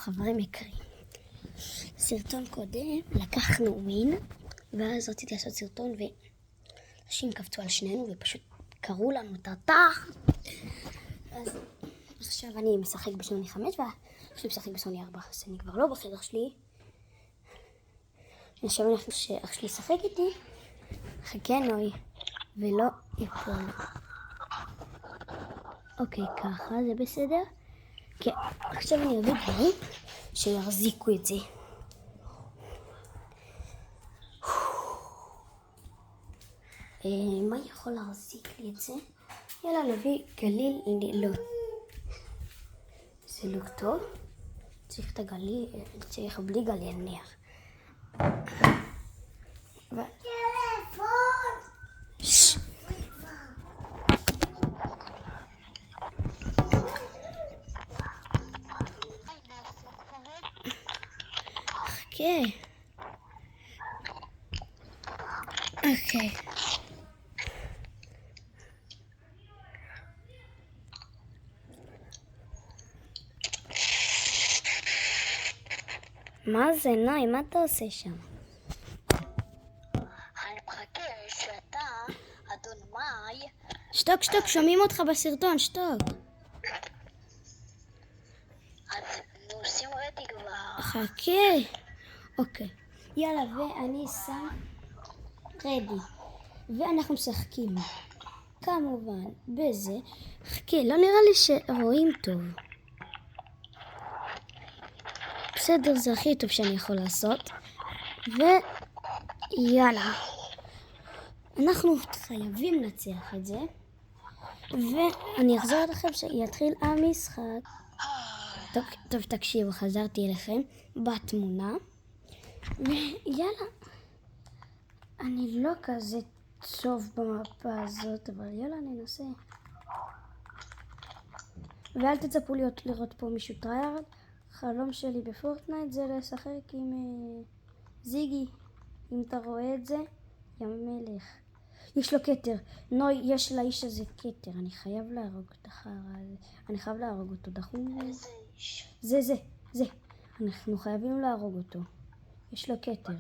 חברים יקרים, סרטון קודם לקחנו ווין ואז רציתי לעשות סרטון ואנשים קפצו על שנינו ופשוט קראו לנו תרתח. אז עכשיו אני משחק בסוני 5 ואני משחק בסוני 4, אז אני כבר לא בחדר שלי. עכשיו אנחנו שאח שלי ישחק איתי, חכה נוי ולא ייפול. אוקיי, ככה זה בסדר. כן, עכשיו אני אביא דברים שיחזיקו את זה. מה יכול להחזיק לי את זה? יאללה, נביא גליל לילות. זה לא טוב. צריך את הגליל, צריך בלי גליל נניח. טלפון! אוקיי. מה זה, נוי? מה אתה עושה שם? אני מחכה שאתה, אדון מאי. שתוק, שומעים אותך בסרטון, שתוק. אז נו, שים רדי כבר. חכה. אוקיי. יאללה, ואני שם רדי. ואנחנו משחקים. כמובן, בזה. חכה, לא נראה לי שרואים טוב. בסדר, זה הכי טוב שאני יכול לעשות. ויאללה. אנחנו חייבים לנצח את זה. ואני אחזור לכם שיתחיל המשחק. טוב, תקשיבו, חזרתי אליכם בתמונה. ויאללה. אני לא כזה טוב במפה הזאת, אבל יאללה, ננסה. ואל תצפו לראות פה מישהו טרייארד. חלום שלי בפורטנייט זה לשחק עם זיגי. אם אתה רואה את זה, יא מלך. יש לו כתר. נוי, יש לאיש הזה כתר. אני חייב להרוג את החרא הזה. אני חייב להרוג אותו. דחום. איזה איש? זה. אנחנו חייבים להרוג אותו. יש לו כתר.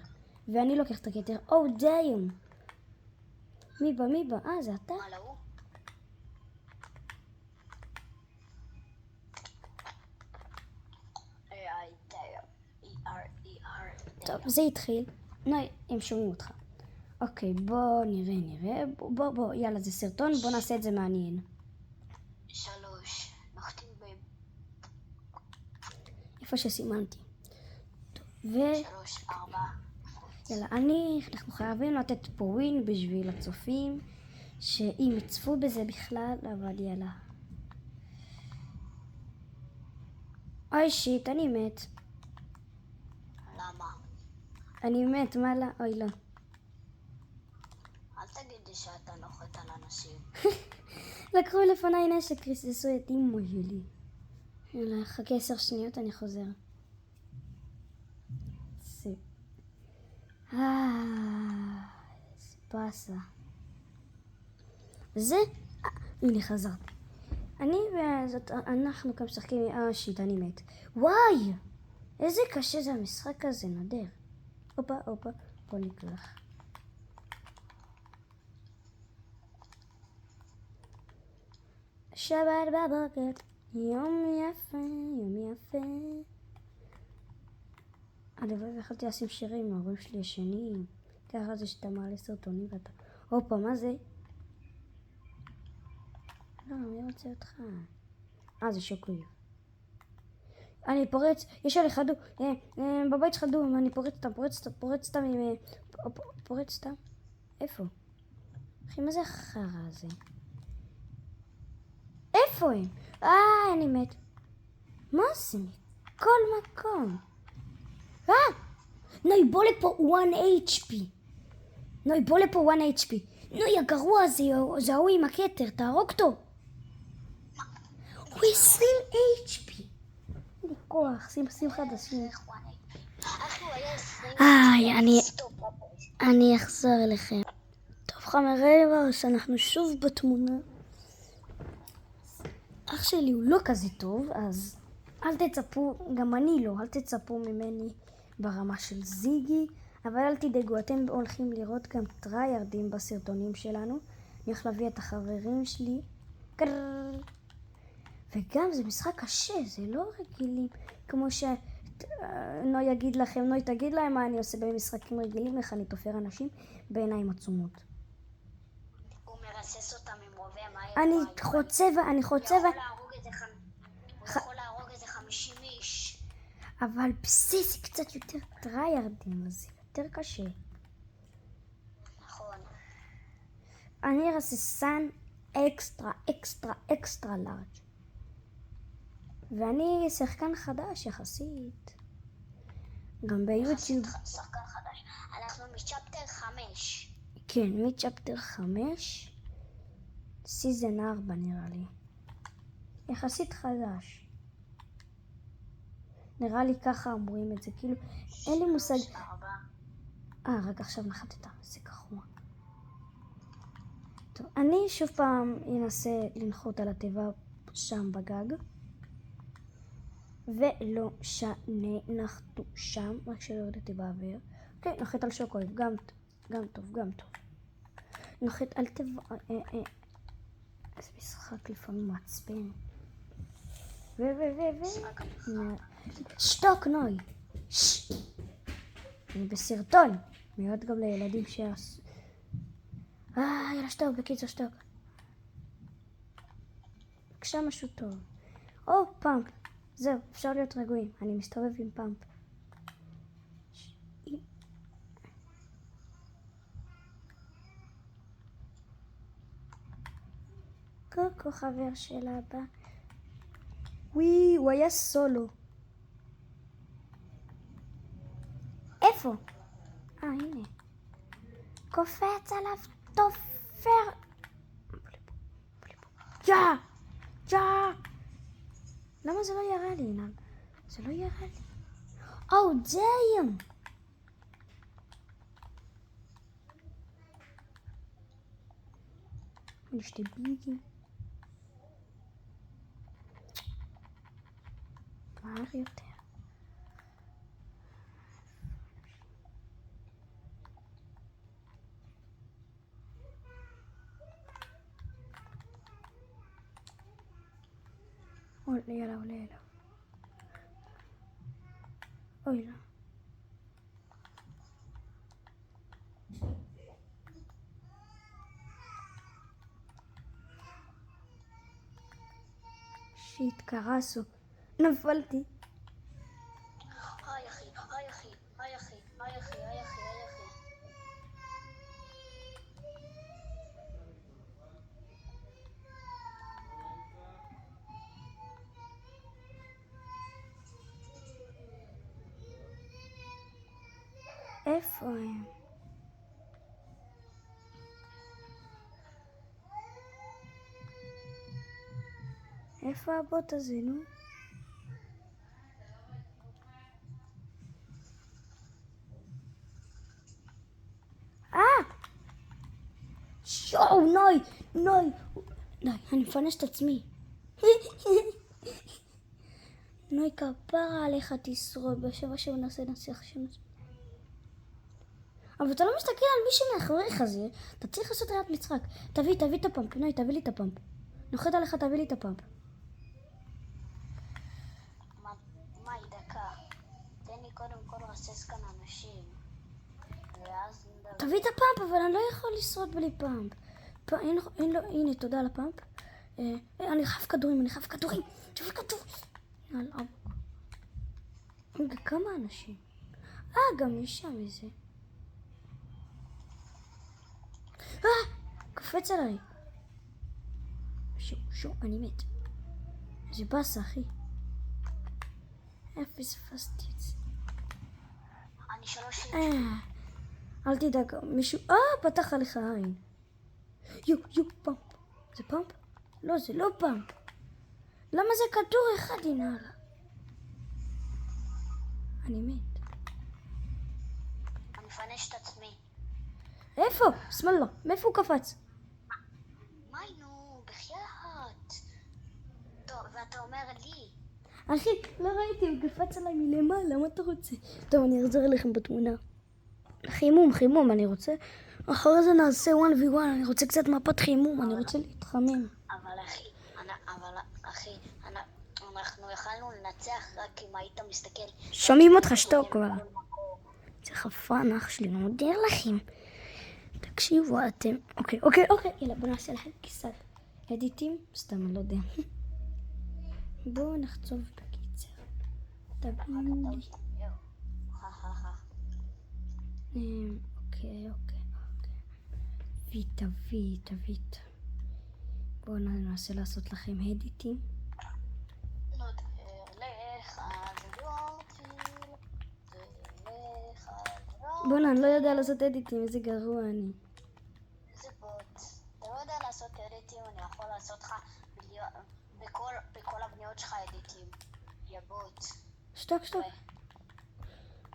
ואני לוקח את הכתר. דיום. מי בא? זה אתה? מה לא? טוב, זה התחיל. נוי, הם שומעים אותך. אוקיי, בוא נראה. בוא, יאללה, זה סרטון, בוא נעשה את זה מעניין. 3. נחתים איפה שסימנתי. טוב, 3, 4. יאללה, אנחנו חייבים לתת פה ווין בשביל הצופים, שאם יצפו בזה בכלל, אבל יאללה. אוי שיט, אני מת. למה? אני מת, מה לא? אוי לא. אל תגיד לי שאתה נוחת על אנשים. לקחו לפניי נשק, ריססו את אימו שלי. יאללה, חכה 10 שניות, אני חוזר. ספסה. זה, הנה חזרתי. אנחנו כאן משחקים, שיט, אני מת. וואי! איזה קשה זה המשחק הזה, נדר. הופה, בוא נקלח. שבת בבוקר, יום יפה. הלוואי יכולתי לשים שירים, ההורים שלי ישנים. ככה זה שאתה מעלה סרטונים ואתה... הופה, מה זה? לא, אני רוצה אותך. זה שוקוי. אני פורץ, יש עליך דו, בבית שלך דו, אני פורץ סתם. איפה? אחי, מה זה החרא הזה? איפה הם? אני מת. מה זה? כל מקום. נוי, בוא לפה 1 HP. נוי, הגרוע הזה, זה ההוא עם הכתר, תהרוג אותו. הוא 20 HP. אין לי כוח, שים חדשים. אני אחזור אליכם. טוב, חברים, אנחנו שוב בתמונה. אח שלי הוא לא כזה טוב, אז אל תצפו, גם אני לא, אל תצפו ממני ברמה של זיגי, אבל אל תדאגו, אתם הולכים לראות גם טריירדים בסרטונים שלנו. אני הולך להביא את החברים שלי. וגם זה משחק קשה, זה לא רגילים, כמו שנוי יגיד לכם, נוי תגיד להם מה אני עושה במשחקים רגילים, איך אני תופר אנשים בעיניים עצומות. הוא מרסס אותם עם רובה, מה אני יהיה? חוצה הוא יכול להרוג איזה 50 איש. אבל בסיס קצת יותר טריירדים, אז זה יותר קשה. נכון. אני רססן אקסטרה לארג'. ואני שחקן חדש יחסית. גם ביוטיוב. שחקן חדש. אנחנו מצ'פטר 5. כן, מצ'פטר 5. סיזן 4 נראה לי. יחסית חדש. נראה לי ככה אומרים את זה, כאילו, אין לי מושג. 4. רק עכשיו נחתת, זה גרוע. טוב, אני שוב פעם אנסה לנחות על התיבה שם בגג. ולא שנה, נחתו שם, רק שלא יורדתי באוויר. אוקיי, נחת על שוקויב, גם טוב. נחת על תיבה, איזה משחק לפעמים מעצבן. שתוק נוי. אני בסרטון. מיועד גם לילדים שיעשו. יאללה שתוק, בקיצור שתוק. בבקשה משהו טוב. פאמפ. זהו, אפשר להיות רגועים. אני מסתובב עם פאמפ. קוקו חבר של אבא. הוא היה סולו. איפה? הנה. קופץ עליו תופר. יא! למה זה לא ירה לי, אינן? זה לא ירה לי. דיים! יש לי ביגי. מהר יותר. יאללה. אוי לא. שיט, קרסו. נפלתי. היי אחי. איפה הם? איפה הבוט הזה, נו? נוי, אני מפנש את עצמי. נוי, כפרה עליך תשרוד, בשבע שנעשה נצליח שנעשה. אבל אתה לא מסתכל על מי שמאחוריך זה, אתה צריך לעשות ראיית משחק. תביא את הפאמפ, נוי, תביא לי את הפאמפ. נוחת עליך, תביא לי את הפאמפ. מאי, דקה. תן לי קודם כל רסס כאן אנשים. ואז נדבר. תביא את הפאמפ, אבל אני לא יכול לשרוד בלי פאמפ. אין לו, הנה, תודה על הפאמפ. אני חייב כדורים. תביא כדור. יאללה. כמה אנשים? גם יש שם איזה. קופץ עליי. שו, אני מת. זה באסה, אחי. איפה פספסתי את זה? אני 3 אל תדאג, מישהו... פתח עליך עין. פאמפ. זה פאמפ? לא, זה לא פאמפ. למה זה כדור אחד, הנה? אני מת. אני מפנש את עצמי. איפה? שמאלה. מאיפה הוא קפץ? מאי נו, בחייאת. טוב, ואתה אומר לי. אחי, לא ראיתי, הוא קפץ עליי מלמעלה, מה אתה רוצה? טוב, אני אחזור אליכם בתמונה. חימום, אני רוצה. אחרי זה נעשה 1v1, אני רוצה קצת מפת חימום, אני רוצה להתחמם. אבל אחי, אנחנו יכלנו לנצח רק אם היית מסתכל. שומעים אותך, שתוק כבר. זה חפן, אח שלי, לא מודיע לכם. תקשיבו אתם. אוקיי, יאללה, בוא נעשה לכם קצת אדיטים, סתם, אני לא יודע. בואו נחצוב בקיצר. תביאו לי. אוקיי. ויט. בואו ננסה לעשות לכם אדיטים. בוא'נה, אני לא יודע לעשות אדיטים, איזה גרוע אני. איזה בוט. אתה לא יודע לעשות אדיטים, אני יכול לעשות לך בכל הבניות שלך אדיטים. יא בוט. שתוק.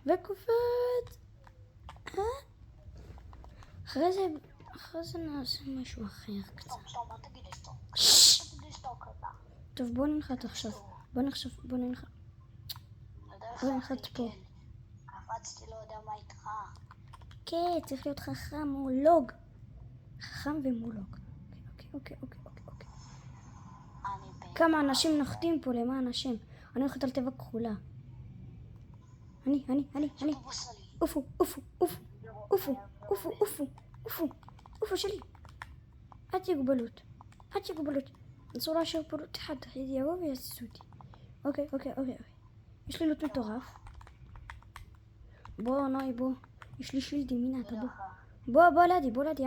וקופץ. אחרי זה נעשה משהו אחר קצת. סתום, אל תגיד סתום. טוב, בוא ננחת עכשיו. בוא ננחת פה. קפצתי, לא יודע מה איתך. כן, צריך להיות חכם מולוג. חכם ומולוג. אוקיי. כמה אנשים נחתים פה, למען השם. אני הולכת על טבע כחולה. אני. עופו שלי. אל תגבלות. אסור להשאיר פה לוט אחד. יבוא ויעשו אותי. אוקיי. יש לי לוט מטורף. בוא, נוי, בוא. יש לי שילד ימינה, אתה בוא. בוא לידי,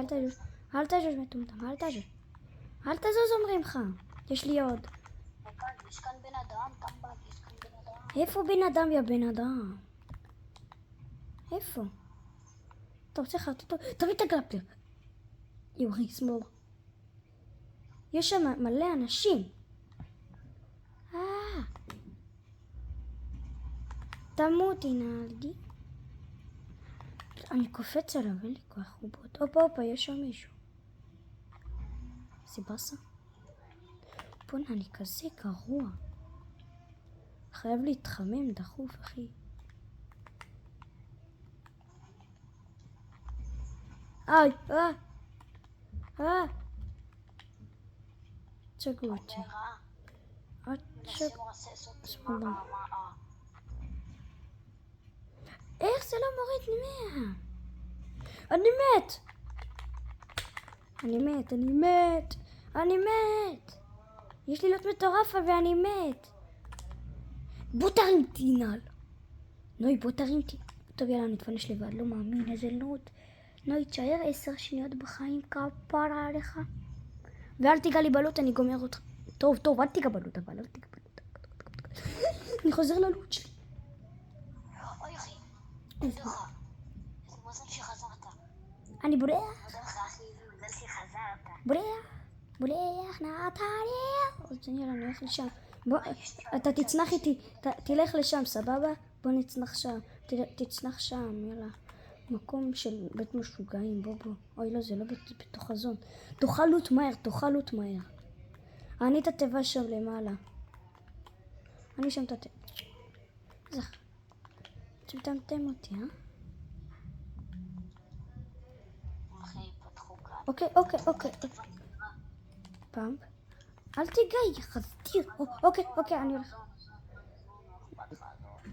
אל תזוז מטומטם, אל תזוז אומרים לך. יש לי עוד. יש כאן בן אדם, טמבק, יש כאן בן אדם. איפה בן אדם, יא בן אדם? איפה? אתה רוצה חרטטו? תביא את הגרפלר. יורי, שמאל. יש שם מלא אנשים. תמותי נהגי. אני קופץ עליו, אין לי כוח, הוא בוט. הופה, יש שם מישהו. זה בסה? בוא'נה, אני כזה גרוע. חייב להתחמם דחוף, אחי. צ'גו אותי. איך זה לא מוריד 100? אני מת. יש לי לוט מטורף ואני מת. בוא תרים תינל. נוי, בוא תרים תינל. טוב, יאללה, נתפנש לבד, לא מאמין, איזה לוט. נוי, תשאר 10 שניות בחיים, כפרה עליך. ואל תיגע לי בלוט, אני גומר אותך. טוב, אל תיגע בלוט, אבל אל תיגע בלוט. אני חוזר ללוט שלי. אוי אחי, איזה מזל שחזרת. אני בורח. מזל שחזרת. בורח, נעתריה. אז יאללה, אני הולך לשם. בוא, אתה תצנח איתי, תלך לשם, סבבה? בוא תצנח שם, יאללה. מקום של בית משוגעים, בוא. אוי לא, זה לא בתוך הזון. תאכל לוט מהר. אני את התיבה שם למעלה. אני שם את התיבה. זך. תמטמטם אותי, אוקיי. פעם. אל תיגע, יחזתיר. אוקיי, אני הולך.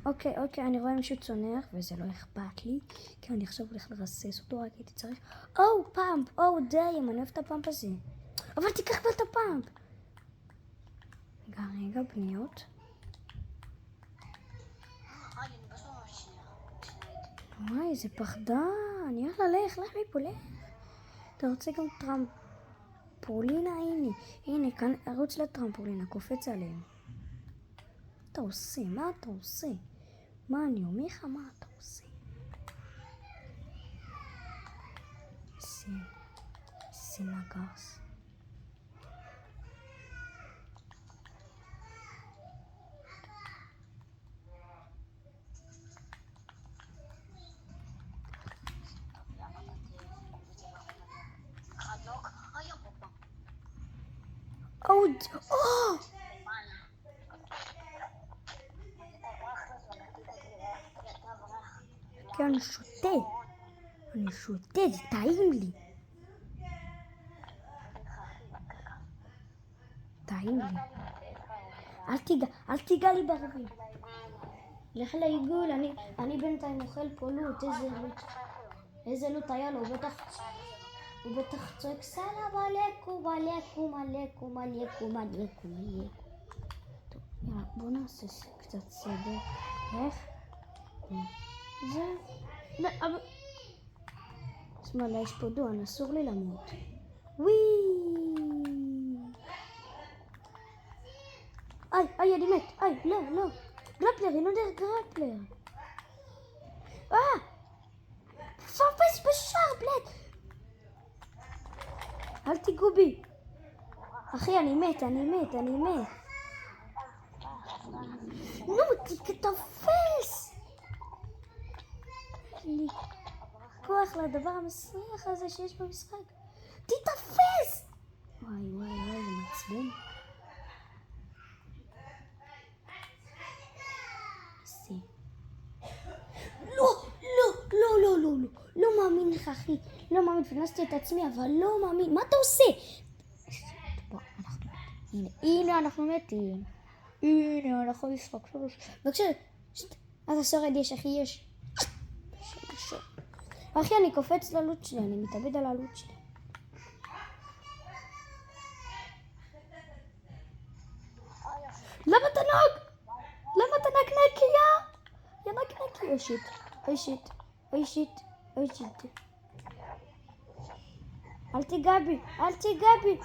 אוקיי, אני רואה מישהו צונח, וזה לא אכפת לי, כי אני עכשיו הולך לרסס אותו, רק הייתי צריך. פאמפ, די, אני אוהב את הפאמפ הזה. אבל תיקח כבר את הפאמפ. רגע, בניות. וואי, איזה פחדן. יאללה, לך מפה, לך. אתה רוצה גם טרמפולינה? הנה, כאן, ערוץ לטרמפולינה, קופץ עליהם. מה אתה עושה? מה אני אומר לך? מה אתה עושה? זה נגס. כי אני שותה. אני שותה, זה טעים לי. טעים לי. אל תיגע לי ברובים. לך לעיגול, אני בינתיים אוכל פה לוט, איזה לוט היה לו, הוא בטח צועק סלאם עליכום, עליכום, עליכום, עליכום, עליכום, עליכום. טוב, יאללה, בוא נעשה קצת סדר. איך? זה... לא, אבל... שמאלה, יש פה דואן, אסור לי למות. וואי! איי, אני מת, לא. גרפלר, אין עוד גרפלר. פרפס בשער, בלד. אל תיגעו בי. אחי, אני מת. נו, תתפס. לי כוח לדבר המסריח הזה שיש במשחק. תתפס. וואי, זה מעצבן. לא מאמין לך, אחי. לא מאמין, פיננסתי את עצמי, אבל לא מאמין. מה אתה עושה? הנה, אנחנו מתים. הנה, אנחנו משחק 3. בבקשה, אז השורד יש, אחי, יש. אחי, אני קופץ ללוט שלי, אני מתאבד על הלוט שלי. למה אתה נקנקי, יא נקנקי? אוי שיט. אל תיגע בי. אל תיגעו בי.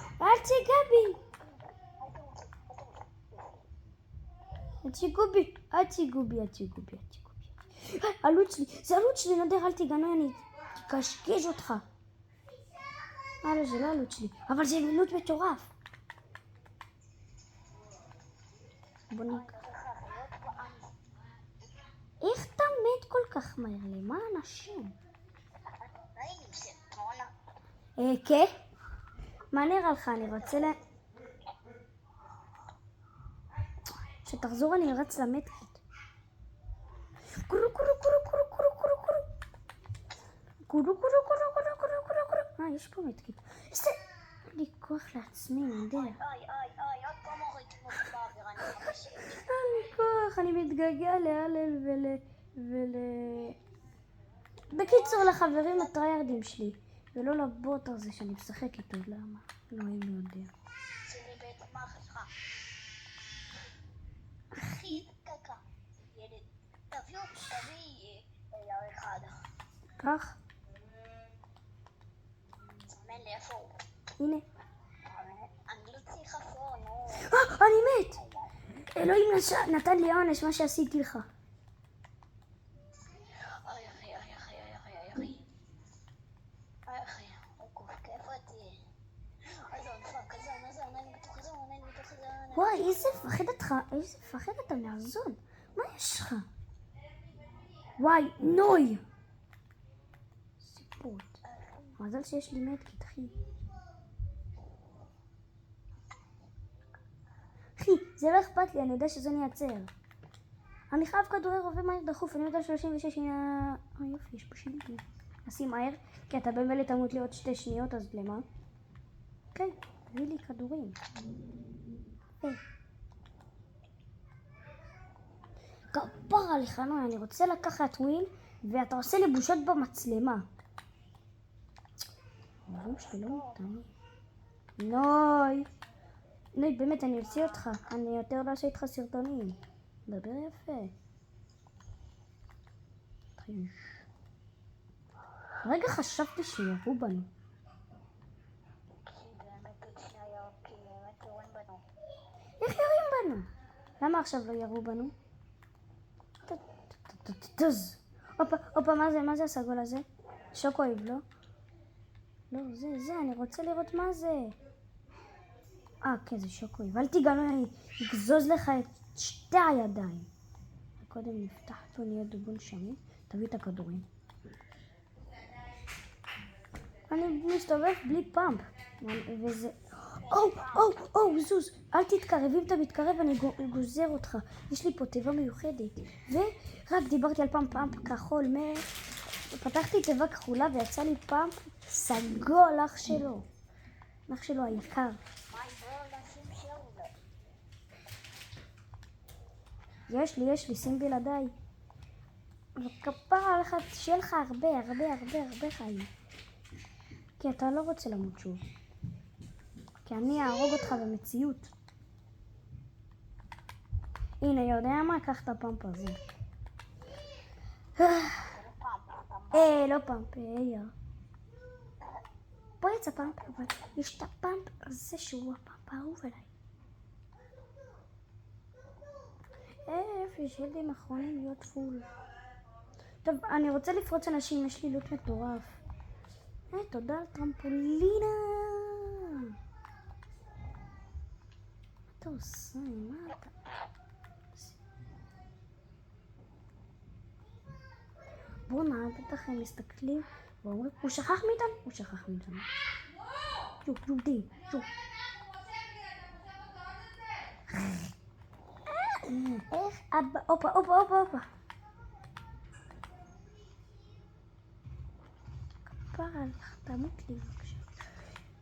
זה הלוט שלי, נדר, אל תיגענו, אני אקשקש אותך. לא, זה לא הלוט שלי, אבל זה לוט מטורף. בוא נקרא. איך אתה מת כל כך מהר? למה אנשים? כן? מה נראה לך? אני רוצה שתחזור, אני רץ למדקית. קורו. יש פה מדקית. איזה... אין לי כוח לעצמי, נדע. עוד פעם הוריד מותי באוויר, אני חמשית. אין לי כוח, אני מתגעגע להלל בקיצור, לחברים הטריירדים שלי, ולא לבוט הזה שאני משחק איתו. למה? לא היינו יודע. זה לי בית מח שלך. אחי, קקה. ילד, תביא יאר אחד. כך? זמן לי איפה הוא. הנה. אני לא צריכה פון, נו. אני מת! אלוהים נתן לי עונש מה שעשיתי לך. אחי, הוא קופק, איפה תהיה? איזה נפק, איזה אני בתוך הזון. וואי, איזה מפחד אתה מהזון. מה יש לך? וואי, נוי! סיפוט. מזל שיש לי מדקית, אחי. אחי, זה לא אכפת לי, אני יודע שזון ייעצר. אני חייב כדורי רובה מהר דחוף, אני יודע 36 שנייה... יופי, יש פה שינוי. נשים מהר, כי אתה במילא תמות לי עוד 2 שניות, אז למה? אוקיי, תביא לי כדורים. כפרה עליך, נוי, אני רוצה לקחת וויל, ואתה עושה לי בושות במצלמה. דברים שלי לא מותנים. נוי, באמת, אני אוציא אותך. אני יותר לא אעשה איתך סרטונים. דבר יפה. רגע חשבתי שירו בנו. איך יורים בנו? למה עכשיו לא ירו בנו? הופה, מה זה הסגול הזה? שוקויב, לא? לא, זה, אני רוצה לראות מה זה. כן, זה שוקויב. אל תיגענו, אני אגזוז לך את 2 הידיים. קודם נפתח פה, נהיה דובון שני. תביא את הכדורים. אני מסתובב בלי פאמפ. וזה... זוז. אל תתקרב, אם אתה מתקרב אני גוזר אותך. יש לי פה תיבה מיוחדת. ורק דיברתי על פאמפ כחול פתחתי תיבה כחולה ויצא לי פעם סגול, אח שלו. אח שלו היקר. יש לי, שים בלעדיי. וכפרה עליך, שיהיה לך הרבה חיים. כי אתה לא רוצה למות שוב. כי אני אהרוג אותך במציאות. הנה, יודע מה? קח את הפאמפ הזה. לא פאמפ, פה יצא פאמפ, אבל יש את הפאמפ הזה שהוא הפאמפ האהוב עליי. יש ילדים אחרונים להיות פול. טוב, אני רוצה לפרוץ אנשים, יש לי לוט מטורף. תודה על טרמפולינה. מה אתה עושה? מה אתה... בואו בטח הם מסתכלים ואומרים, הוא שכח מאיתנו. די. איך? אבא, אופה. כפרה עליך, תמות לי בבקשה.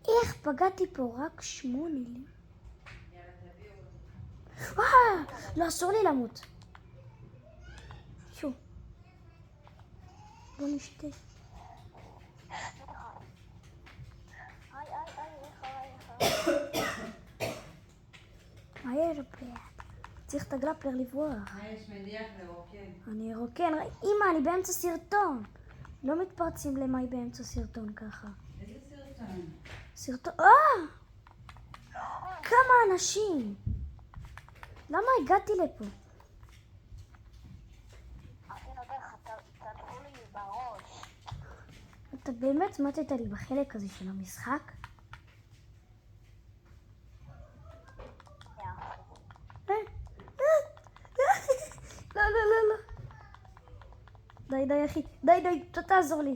איך פגעתי פה? רק 8 לי. לא, אסור לי למות. שוב. בוא נשתה. מהר פלט. צריך את הגלפלר לברוח. יש מדיח לרוקן. אני רוקן. אמא, אני באמצע סרטון. לא מתפרצים למאי באמצע סרטון ככה. איזה סרטון? סרטון... כמה אנשים. למה הגעתי לפה? אתה באמת מתת לי בחלק הזה של המשחק? לא. די, אחי. די, תעזור לי.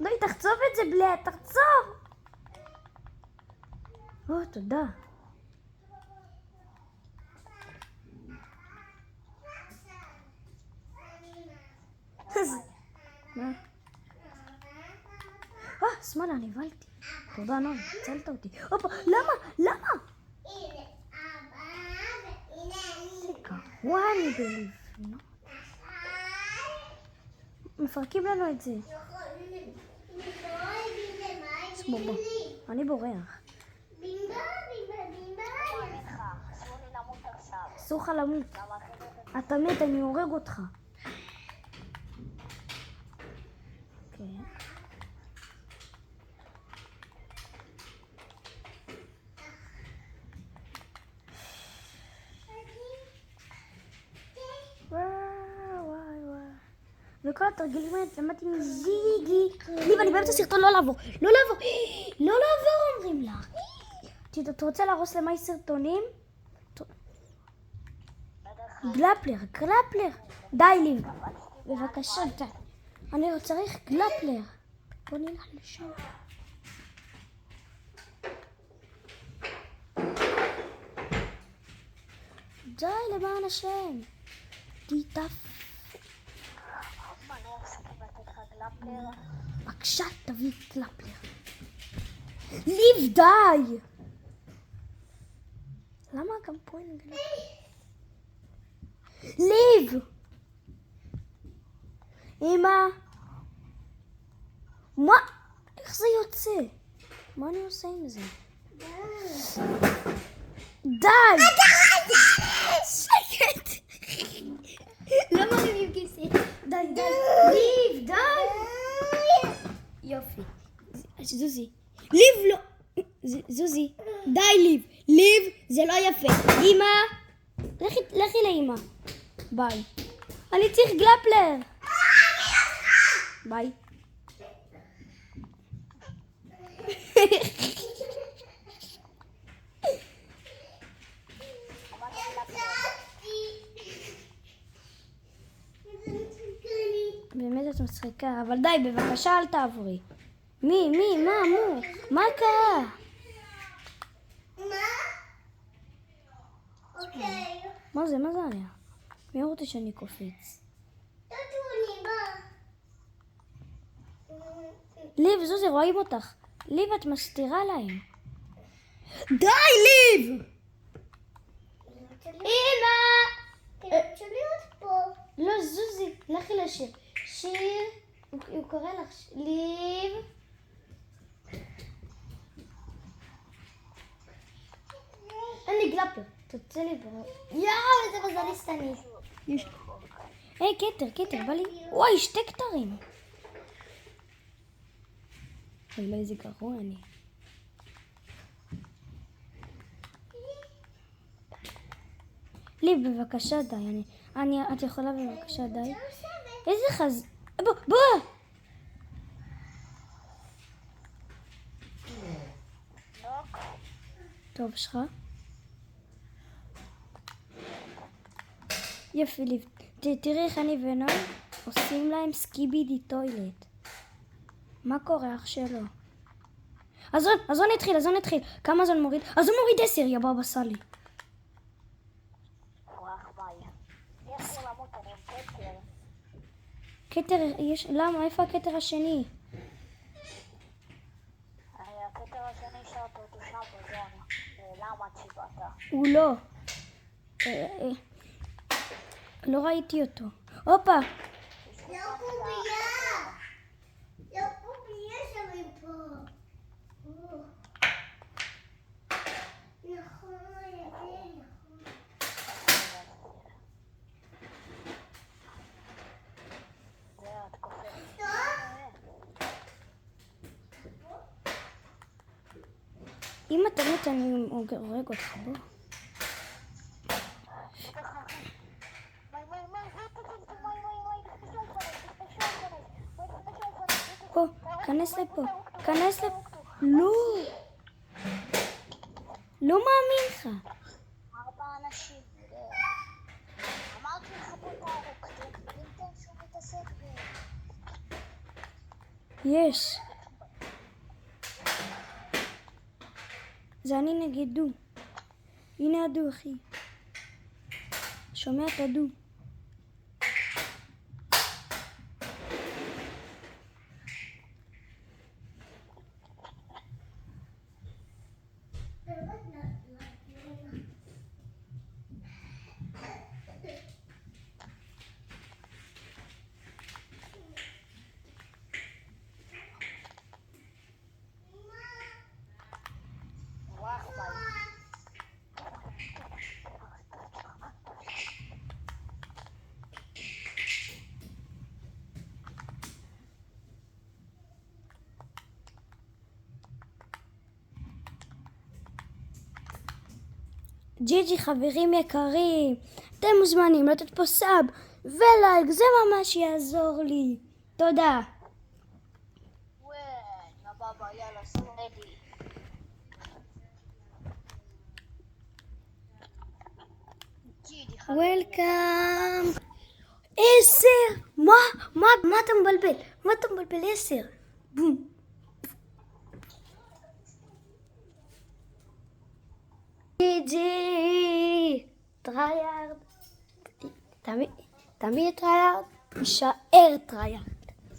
די, תחצוב את זה, תחצוב. תודה. מה? שמאלה, נבלתי. תודה, נוי, הצלת אותי. הופה, למה? גרוע אני בלבנות. מפרקים לנו את זה. בוא. אני בורח. אסור לך למות. אתה מת, אני הורג אותך. וכל התרגילים האלה למדתי מזיגי. ליב, אני באמצע סרטון, לא לעבור אומרים לה. אתה רוצה להרוס למאי סרטונים? גלפלר. די ליב, בבקשה, די. אני צריך גלפלר. בוא נלך לשם. די, למען השם. תיטף. בבקשה, תביא גלפלר. ליב, די! למה גם פה אין גלפלר? ליב! אמא! מה? איך זה יוצא? מה אני עושה עם זה? די! שקט! למה אני עם כיסא? די! ליב, די! יופי. זוזי. ליב לא... זוזי. די ליב. ליב זה לא יפה. אמא. לכי לאמא. ביי. אני צריך גלפלר. ביי. באמת את מצחיקה, אבל די, בבקשה אל תעברי. מי, מה קרה? מה זה היה? מי רוצה שאני קופץ? ליב, זוזי, רואים אותך. ליב, את מסתירה להם. די, ליב! אמא! תשאלי עוד פה. לא, זוזי, לכי לשיר. שיר, הוא קורא לך. ליב. אין לי גלפר, תוצא לי בו. יואו, איזה מזליסט אני. היי, כתר, בא לי. וואי, שתי כתרים. אוי, לא, איזה גרוע אני. ליב, בבקשה, די. את יכולה בבקשה, די. איזה בוא! טוב, שלך. יפי, ליב. תראי איך אני ונוי עושים להם סקיבידי טוילט. מה קורה, אח שלו? הזון התחיל. כמה זון מוריד? אז הוא מוריד 10, יא בבא סאלי. וואח ביי. איך הוא למות אני עם קטר? כתר, למה? איפה הכתר השני? הקטר השני שאתה אותו שם בזון. למה ציבעת? הוא לא. לא ראיתי אותו. הופה! לא קובייה! לא קובייה שלי פה. נכון, נכון. זהו, את קופצת. אם אתה מת אני הורג אותך, בוא. פה, כנס לפה. לא! לא מאמין לך. 4 אנשים. אמרתי לך פה תערוק, תן שהוא מתעסק יש. זה אני נגד דו. הנה הדו, אחי. שומע את הדו. וואח ביי. ג'י חברים יקרים, אתם מוזמנים לתת פה סאב ולייק, זה ממש יעזור לי. תודה. וואי, יא בבא, יאללה, סרדי. וולקאם. 10! מה אתה מבלבל? 10. בום. ג'י טרייארד. תמיד טרייארד, יישאר טרייארד.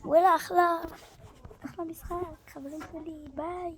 וואלה, אחלה משחק, חברים שלי, ביי.